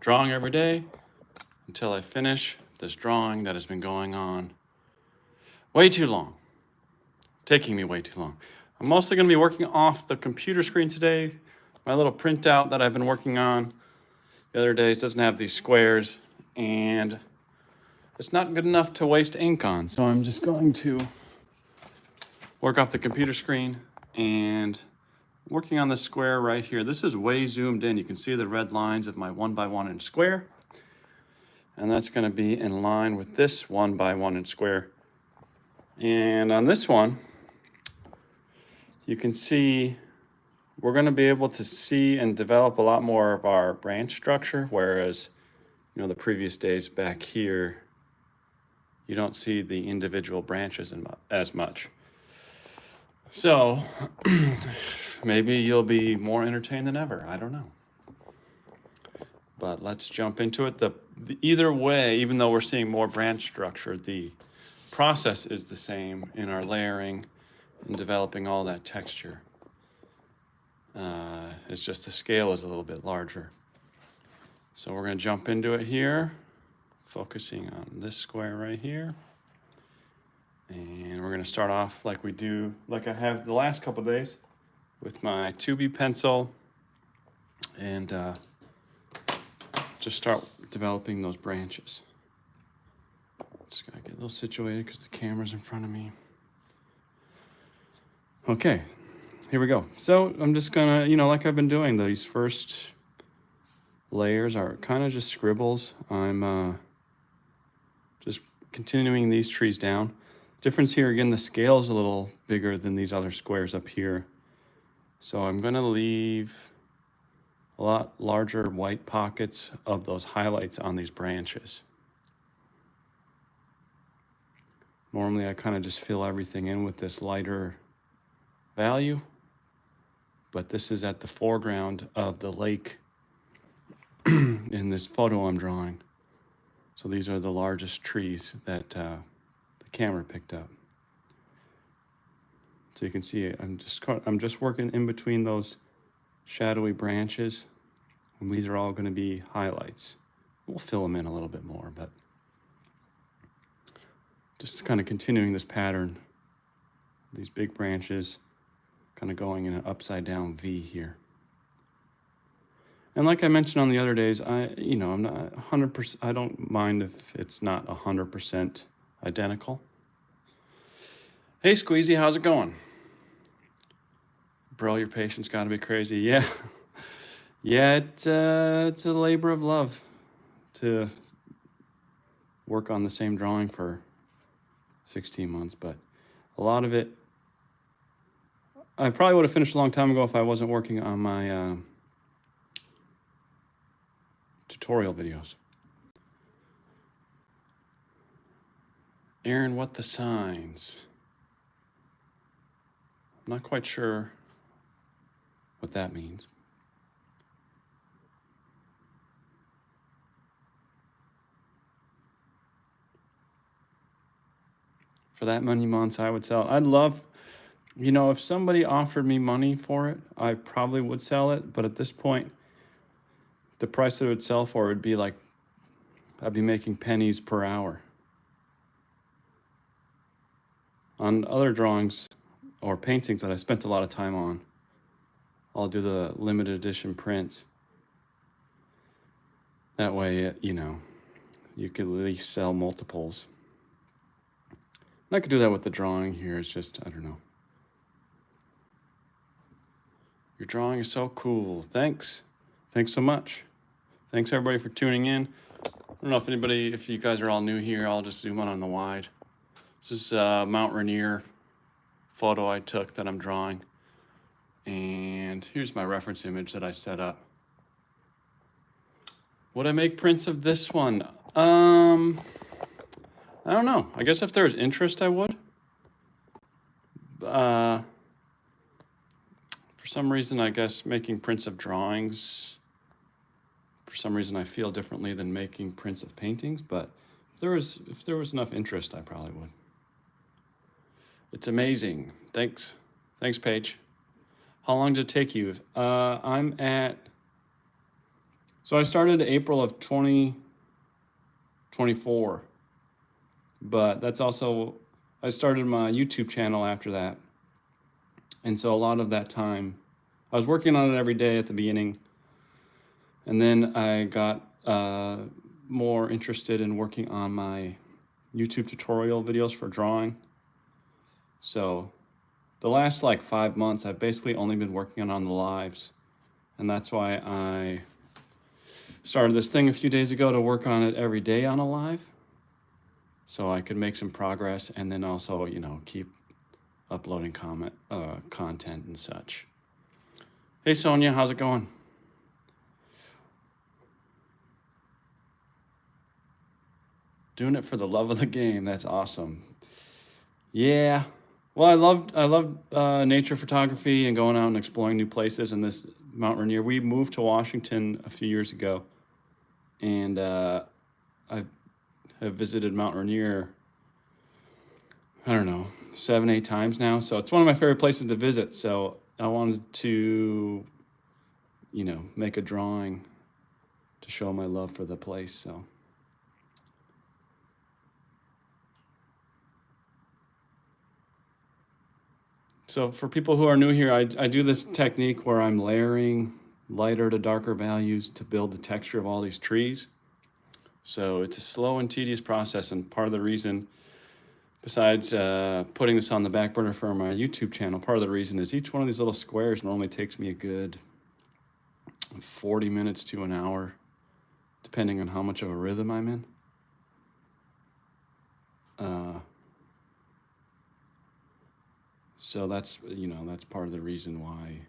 drawing every day until I finish this drawing that has been going on way too long, taking me way too long. I'm mostly going to be working off the computer screen today. My little printout that I've been working on the other days doesn't have these squares, and it's not good enough to waste ink on. So I'm just going to work off the computer screen and working on this square right here. This is way zoomed in. You can see the red lines of my 1 by 1 inch square. And that's going to be in line with this 1 by 1 inch square. And on this one, you can see we're going to be able to see and develop a lot more of our branch structure, whereas, the previous days back here, you don't see the individual branches as much. So maybe you'll be more entertained than ever. I don't know. But let's jump into it. Either way, even though we're seeing more branch structure, the process is the same in our layering and developing all that texture. It's just the scale is a little bit larger. So we're going to jump into it here, focusing on this square right here. And we're going to start off like I have the last couple of days, with my 2B pencil, and just start developing those branches. Just gotta get a little situated because the camera's in front of me. Okay, here we go. So I'm just gonna, like I've been doing, these first layers are kind of just scribbles. I'm just continuing these trees down. Difference here, again, the scale is a little bigger than these other squares up here. So I'm gonna leave a lot larger white pockets of those highlights on these branches. Normally I kind of just fill everything in with this lighter value, but this is at the foreground of the lake in this photo I'm drawing. So these are the largest trees that the camera picked up. So you can see I'm just working in between those shadowy branches, and these are all going to be highlights. We'll fill them in a little bit more, but just kind of continuing this pattern. These big branches kind of going in an upside down V here. And like I mentioned on the other days, I'm not 100%, I don't mind if it's not 100% identical. Hey Squeezy, how's it going? Bro, your patience gotta be crazy. Yeah. Yeah, it's a labor of love to work on the same drawing for 16 months, but a lot of it, I probably would have finished a long time ago if I wasn't working on my tutorial videos. Aaron, what the signs? I'm not quite sure what that means. For that many months, I would sell. I'd love, if somebody offered me money for it, I probably would sell it. But at this point, the price that it would sell for would be like, I'd be making pennies per hour. On other drawings or paintings that I spent a lot of time on, I'll do the limited edition prints. That way, you could at least sell multiples. And I could do that with the drawing here. It's just, I don't know. Your drawing is so cool. Thanks. Thanks so much. Thanks everybody for tuning in. I don't know if you guys are all new here, I'll just zoom in on the wide. This is Mount Rainier photo I took that I'm drawing. And here's my reference image that I set up. Would I make prints of this one? I don't know. I guess if there's interest, I would. For some reason, I guess making prints of drawings, for some reason I feel differently than making prints of paintings, but if there was enough interest, I probably would. It's amazing. Thanks, Paige. How long did it take you? I'm at So I started April of 2024, but that's also, I started my YouTube channel after that. And so a lot of that time, I was working on it every day at the beginning. And then I got more interested in working on my YouTube tutorial videos for drawing. So the last like 5 months, I've basically only been working on the lives. And that's why I started this thing a few days ago to work on it every day on a live. So I could make some progress and then also, you know, keep uploading content and such. Hey Sonia, how's it going? Doing it for the love of the game. That's awesome. Yeah. Well, I love nature photography and going out and exploring new places. And this Mount Rainier, we moved to Washington a few years ago, and I have visited Mount Rainier, I don't know, 7, 8 times now. So it's one of my favorite places to visit. So I wanted to, you know, make a drawing to show my love for the place. So for people who are new here, I do this technique where I'm layering lighter to darker values to build the texture of all these trees. So it's a slow and tedious process, and part of the reason, besides putting this on the back burner for my YouTube channel, part of the reason is each one of these little squares normally takes me a good 40 minutes to an hour, depending on how much of a rhythm I'm in. So that's, you know, that's part of the reason why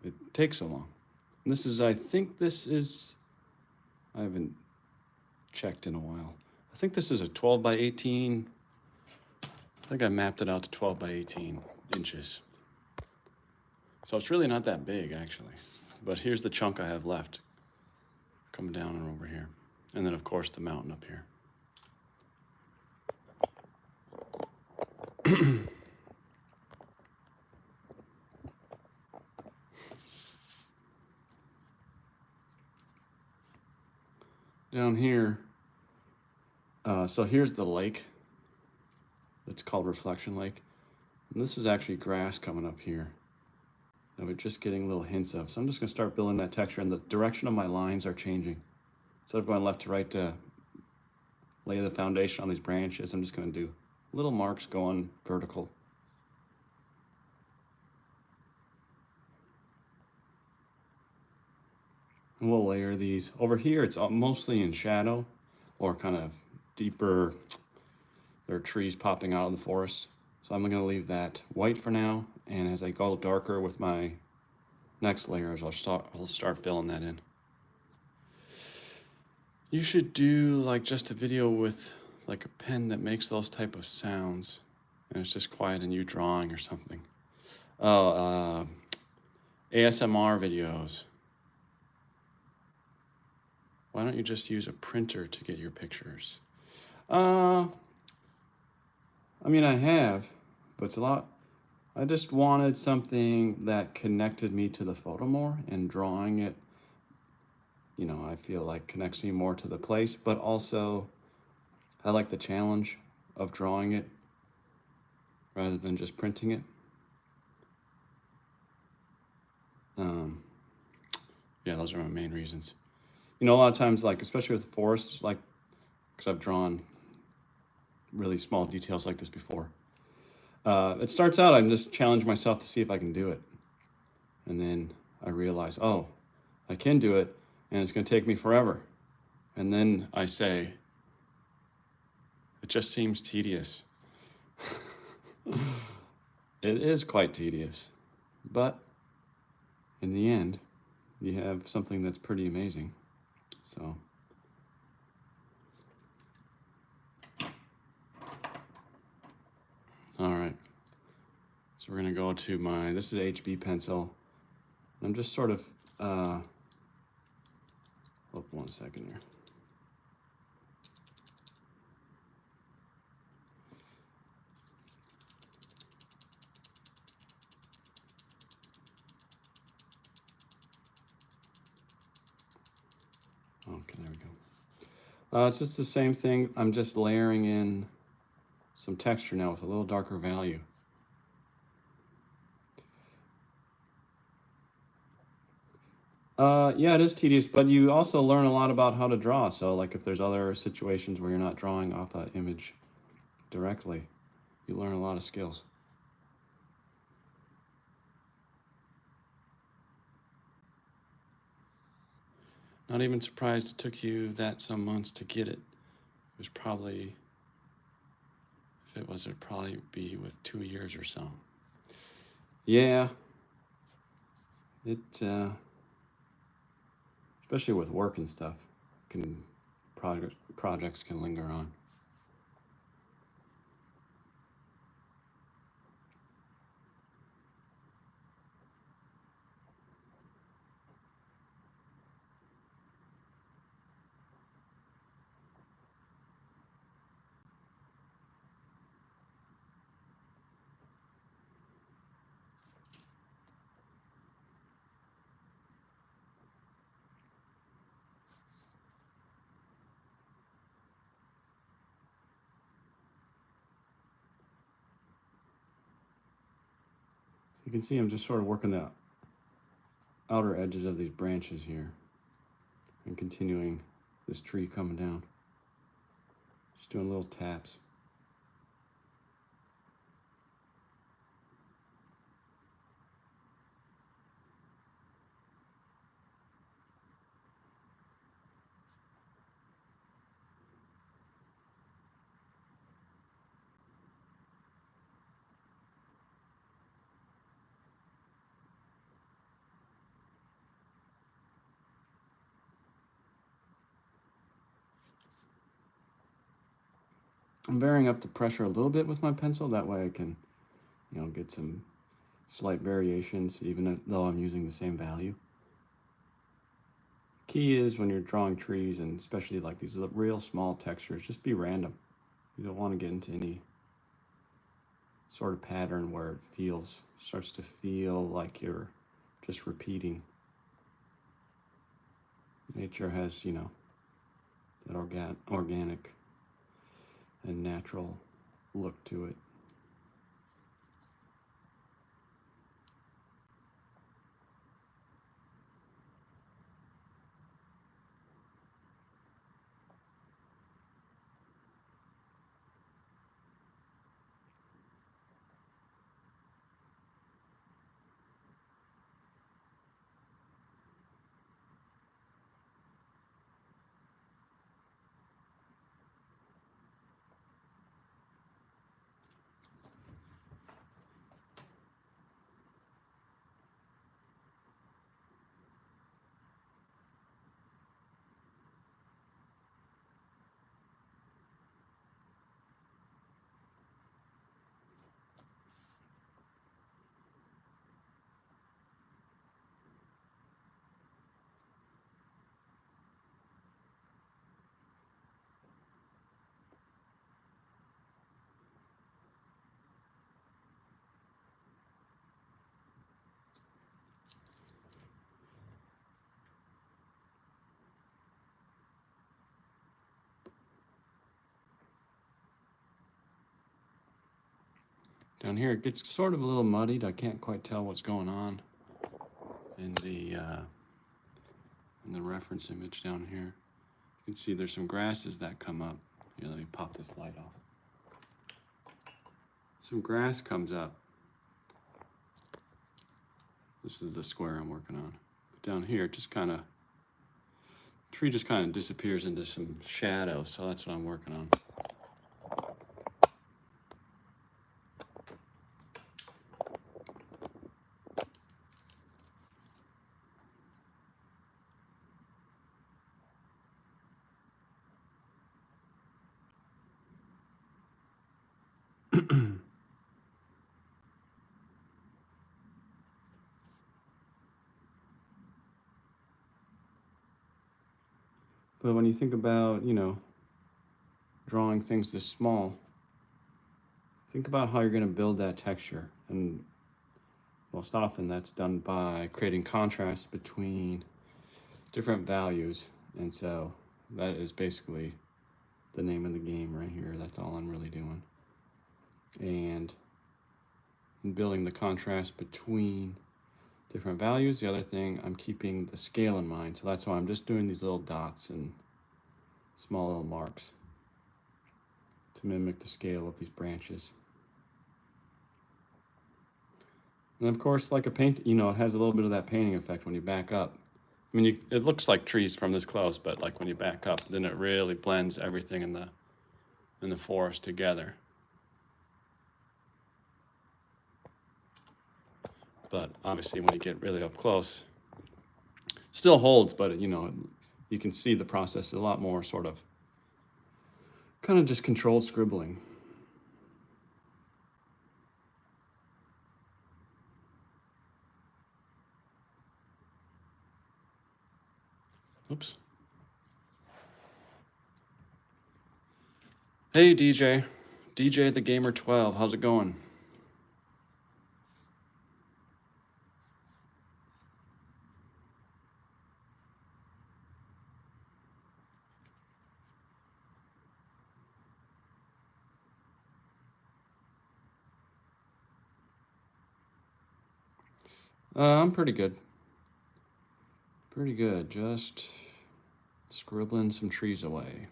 it takes so long. And this is, I think this is, I haven't checked in a while. I think this is a 12 by 18. I think I mapped it out to 12 by 18 inches. So it's really not that big actually, but here's the chunk I have left coming down and over here. And then of course the mountain up here. Down here, so here's the lake. It's called Reflection Lake. And this is actually grass coming up here that we're just getting little hints of. So I'm just gonna start building that texture, and the direction of my lines are changing. Instead of going left to right to lay the foundation on these branches, I'm just gonna do little marks going vertical. And we'll layer these. Over here, it's mostly in shadow or kind of deeper. There are trees popping out of the forest. So I'm gonna leave that white for now. And as I go darker with my next layers, I'll start filling that in. You should do like just a video with like a pen that makes those type of sounds. And it's just quiet and you drawing or something. Oh, ASMR videos. Why don't you just use a printer to get your pictures? I mean, I have, but it's a lot. I just wanted something that connected me to the photo more, and drawing it, you know, I feel like connects me more to the place, but also I like the challenge of drawing it rather than just printing it. Yeah, those are my main reasons. You know, a lot of times, like, especially with forests, like, because I've drawn really small details like this before. It starts out, I'm just challenging myself to see if I can do it. And then I realize, oh, I can do it, and it's gonna take me forever. And then I say, it just seems tedious. It is quite tedious, but in the end, you have something that's pretty amazing. So. All right, so we're gonna go to my, this is HB pencil. I'm just sort of, oh, 1 second here. It's just the same thing. I'm just layering in some texture now with a little darker value. Yeah, it is tedious, but you also learn a lot about how to draw. So like if there's other situations where you're not drawing off the image directly, you learn a lot of skills. Not even surprised it took you that some months to get it. It was probably, if it was, it'd probably be with 2 years or so. Yeah, it, especially with work and stuff, projects can linger on. You can see I'm just sort of working the outer edges of these branches here and continuing this tree coming down. Just doing little taps. I'm varying up the pressure a little bit with my pencil. That way I can, get some slight variations even though I'm using the same value. Key is when you're drawing trees, and especially like these real small textures, just be random. You don't want to get into any sort of pattern where it starts to feel like you're just repeating. Nature has, that organic and natural look to it. Down here, it gets sort of a little muddied. I can't quite tell what's going on in the reference image down here. You can see there's some grasses that come up. Here, let me pop this light off. Some grass comes up. This is the square I'm working on. But down here, it just kind of, tree just kind of disappears into some shadow, so that's what I'm working on. But when you think about, drawing things this small, think about how you're going to build that texture. And most often that's done by creating contrast between different values. And so That is basically the name of the game right here. That's all I'm really doing. And in building the contrast between different values, the other thing, I'm keeping the scale in mind. So that's why I'm just doing these little dots and small little marks to mimic the scale of these branches. And of course, like a paint, you know, it has a little bit of that painting effect when you back up. I mean, it looks like trees from this close, but like when you back up, then it really blends everything in the forest together. But obviously, when you get really up close, still holds, but you know, you can see the process a lot more sort of kind of just controlled scribbling. Oops. Hey, DJ. DJ the Gamer 12. How's it going? I'm pretty good. Pretty good. Just scribbling some trees away.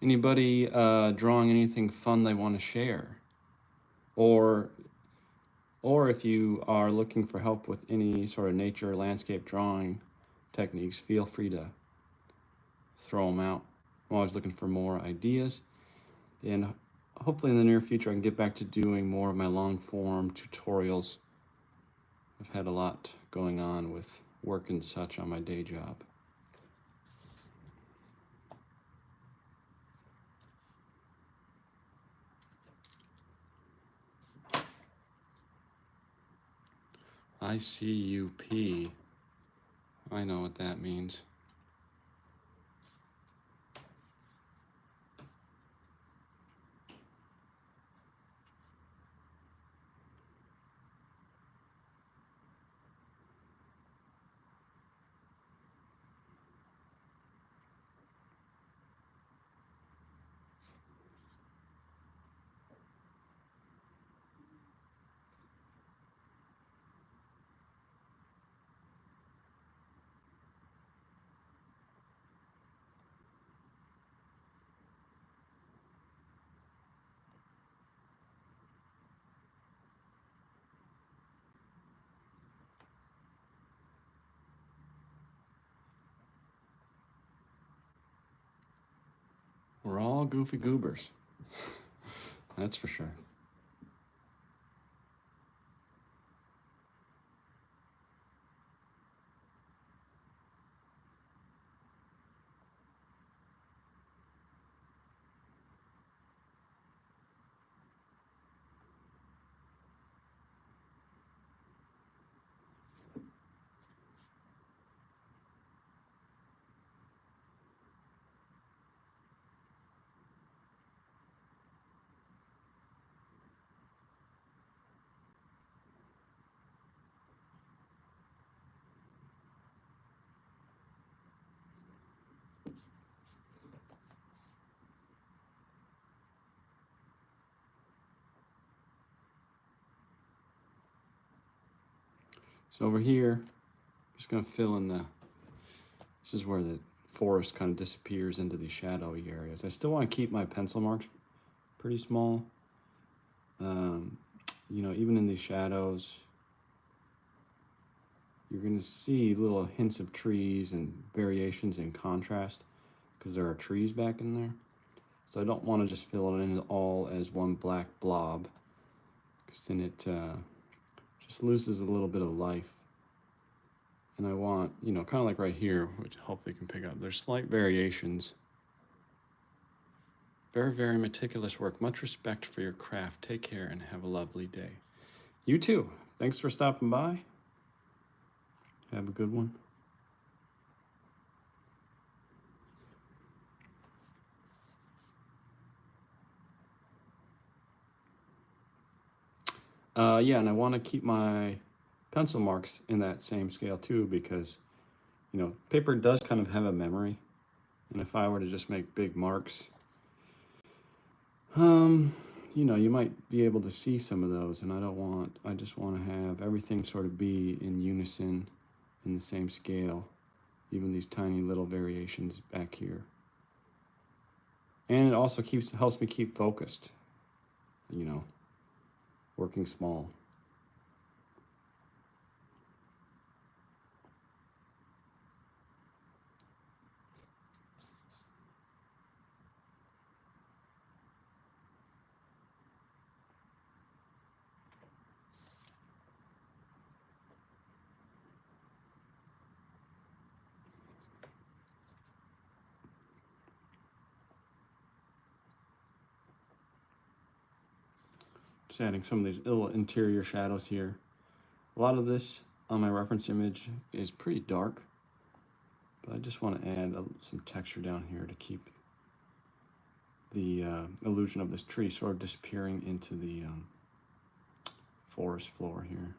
Anybody drawing anything fun they want to share? Or if you are looking for help with any sort of nature or landscape drawing techniques, feel free to throw them out. I'm always looking for more ideas. And hopefully in the near future, I can get back to doing more of my long form tutorials. I've had a lot going on with work and such on my day job. ICUP. I know what that means. We're all goofy goobers. That's for sure. So over here, just gonna fill in this is where the forest kind of disappears into these shadowy areas. I still want to keep my pencil marks pretty small. You know, even in these shadows, you're gonna see little hints of trees and variations in contrast because there are trees back in there. So I don't want to just fill it in all as one black blob, because then it just loses a little bit of life. And I want, you know, kind of like right here, which hopefully you can pick up, there's slight variations. Very, very meticulous work. Much respect for your craft. Take care and have a lovely day. You too. Thanks for stopping by. Have a good one. Yeah, and I want to keep my pencil marks in that same scale too, because, you know, paper does kind of have a memory. And if I were to just make big marks, you know, you might be able to see some of those, and I just want to have everything sort of be in unison, in the same scale, even these tiny little variations back here. And it also helps me keep focused, you know, working small. Just adding some of these little interior shadows here. A lot of this on my reference image is pretty dark, but I just want to add some texture down here to keep the illusion of this tree sort of disappearing into the forest floor here.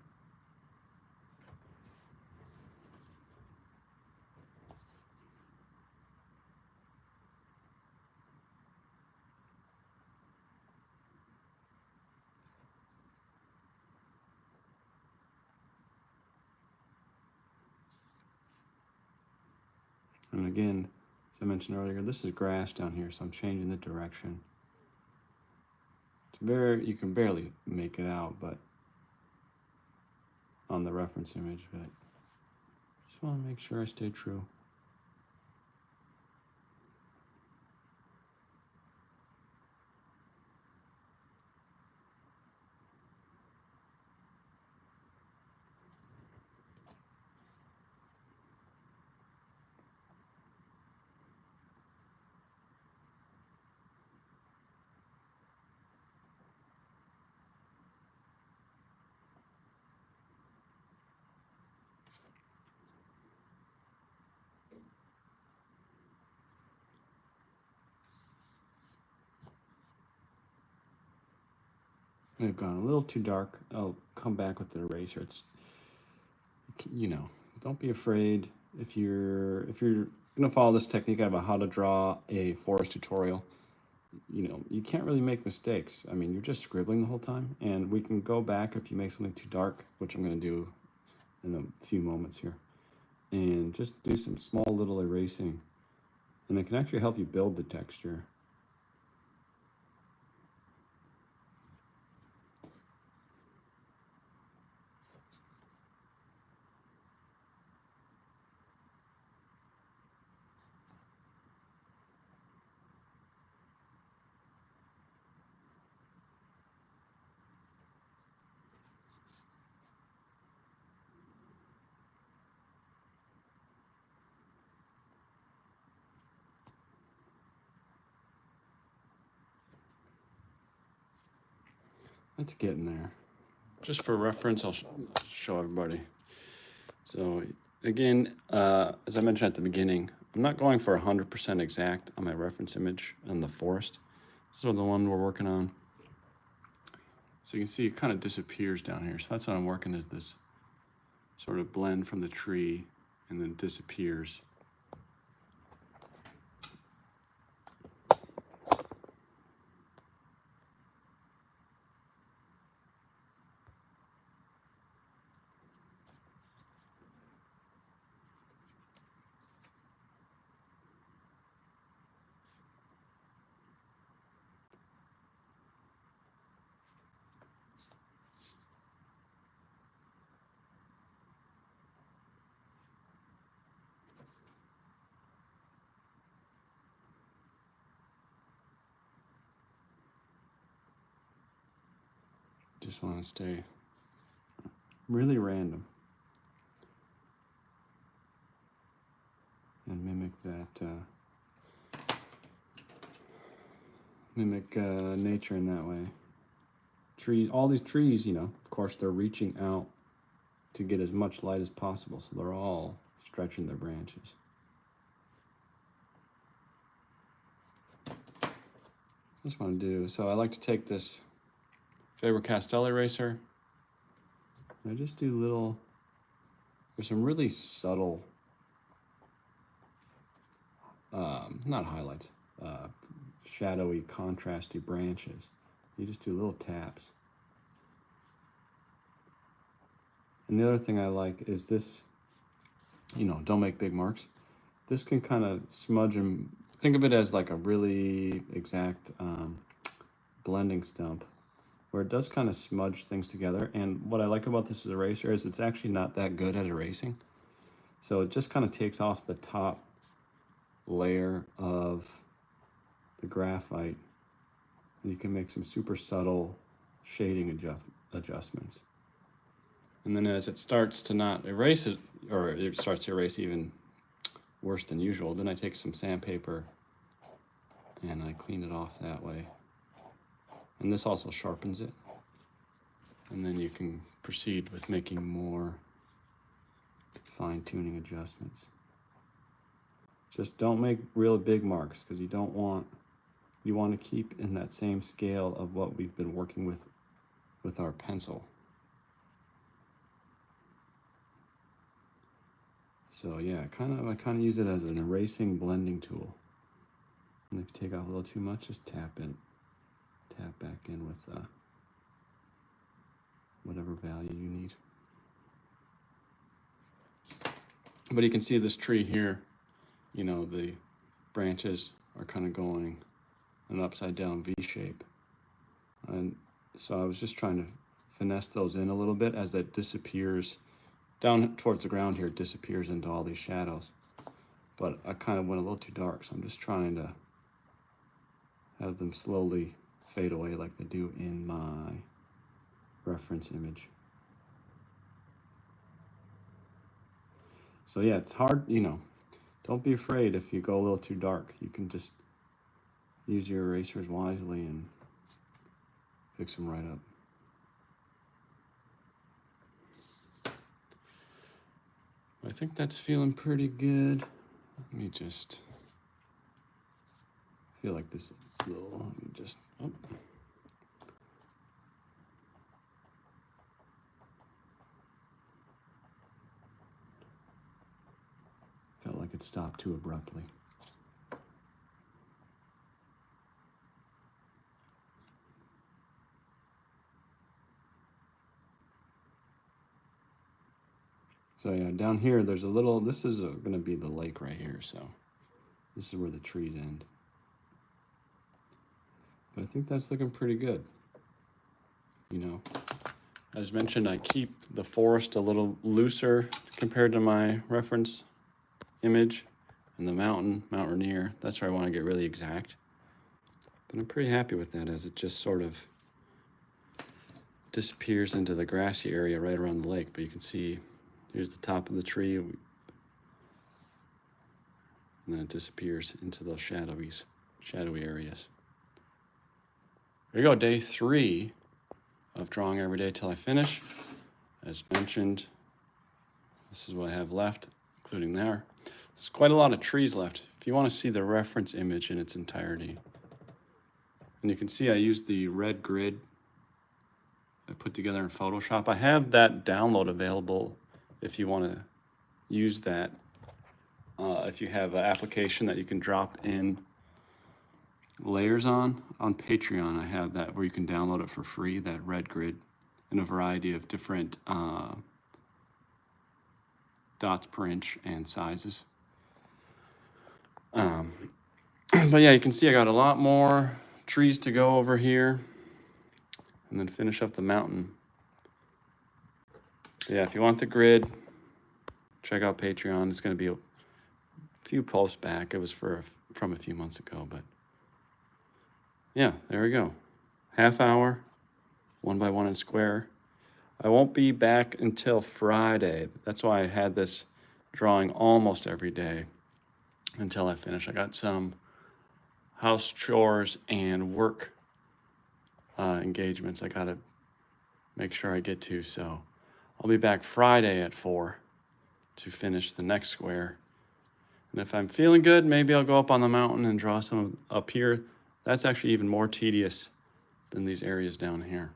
And again, as I mentioned earlier, this is grass down here, so I'm changing the direction. You can barely make it out, but on the reference image, but just want to make sure I stay true. I've gone a little too dark. I'll come back with the eraser. It's, you know, don't be afraid. If you're gonna follow this technique, I have a how to draw a forest tutorial. You know, you can't really make mistakes. I mean, you're just scribbling the whole time, and we can go back if you make something too dark, which I'm gonna do in a few moments here, and just do some small little erasing, and it can actually help you build the texture. It's getting there. Just for reference, I'll show everybody. So again, as I mentioned at the beginning, I'm not going for 100% exact on my reference image on the forest. This is the one we're working on. So you can see it kind of disappears down here. So that's what I'm working, is this sort of blend from the tree and then disappears. Just want to stay really random and mimic that, nature in that way. All these trees, you know, of course, they're reaching out to get as much light as possible, so they're all stretching their branches. Just want to do, so I like to take this Faber-Castell eraser I just do little, there's some really subtle, not highlights, shadowy, contrasty branches. You just do little taps. And the other thing I like is this, don't make big marks. This can kind of smudge and think of it as like a really exact blending stump where it does kind of smudge things together. And what I like about this eraser is it's actually not that good at erasing. So it just kind of takes off the top layer of the graphite, and you can make some super subtle shading adjustments. And then as it starts to not erase it, or it starts to erase even worse than usual, then I take some sandpaper and I clean it off that way. And this also sharpens it. And then you can proceed with making more fine-tuning adjustments. Just don't make real big marks because you want to keep in that same scale of what we've been working with our pencil. So yeah, I kind of use it as an erasing blending tool. And if you take off a little too much, just tap back in with whatever value you need. But you can see this tree here, the branches are kind of going an upside down V shape. And so I was just trying to finesse those in a little bit as that disappears down towards the ground here, it disappears into all these shadows. But I kind of went a little too dark, so I'm just trying to have them slowly fade away like they do in my reference image. So yeah, it's hard, don't be afraid if you go a little too dark. You can just use your erasers wisely and fix them right up. I think that's feeling pretty good. Let me just feel like this is a little, let me just, oh. Felt like it stopped too abruptly. So yeah, down here, there's a little, this is going to be the lake right here, so this is where the trees end. But I think that's looking pretty good. As mentioned, I keep the forest a little looser compared to my reference image, and the Mount Rainier, that's where I want to get really exact. But I'm pretty happy with that as it just sort of disappears into the grassy area right around the lake. But you can see here's the top of the tree, and then it disappears into those shadowy areas. There you go, day 3 of drawing every day till I finish. As mentioned, this is what I have left, including there. There's quite a lot of trees left. If you want to see the reference image in its entirety. And you can see I used the red grid I put together in Photoshop. I have that download available if you want to use that. If you have an application that you can drop in layers on Patreon, I have that where you can download it for free, that red grid, in a variety of different dots per inch and sizes. But yeah, you can see I got a lot more trees to go over here and then finish up the mountain. Yeah, if you want the grid, check out Patreon. It's going to be a few posts back. It was from a few months ago, but yeah, there we go. Half hour, 1x1 and square. I won't be back until Friday. That's why I had this drawing almost every day until I finish. I got some house chores and work engagements I gotta make sure I get to, so I'll be back Friday at 4 to finish the next square. And if I'm feeling good, maybe I'll go up on the mountain and draw some up here. That's actually even more tedious than these areas down here.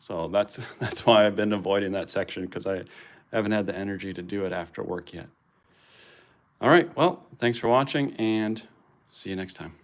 So that's why I've been avoiding that section, because I haven't had the energy to do it after work yet. All right, well, thanks for watching, and see you next time.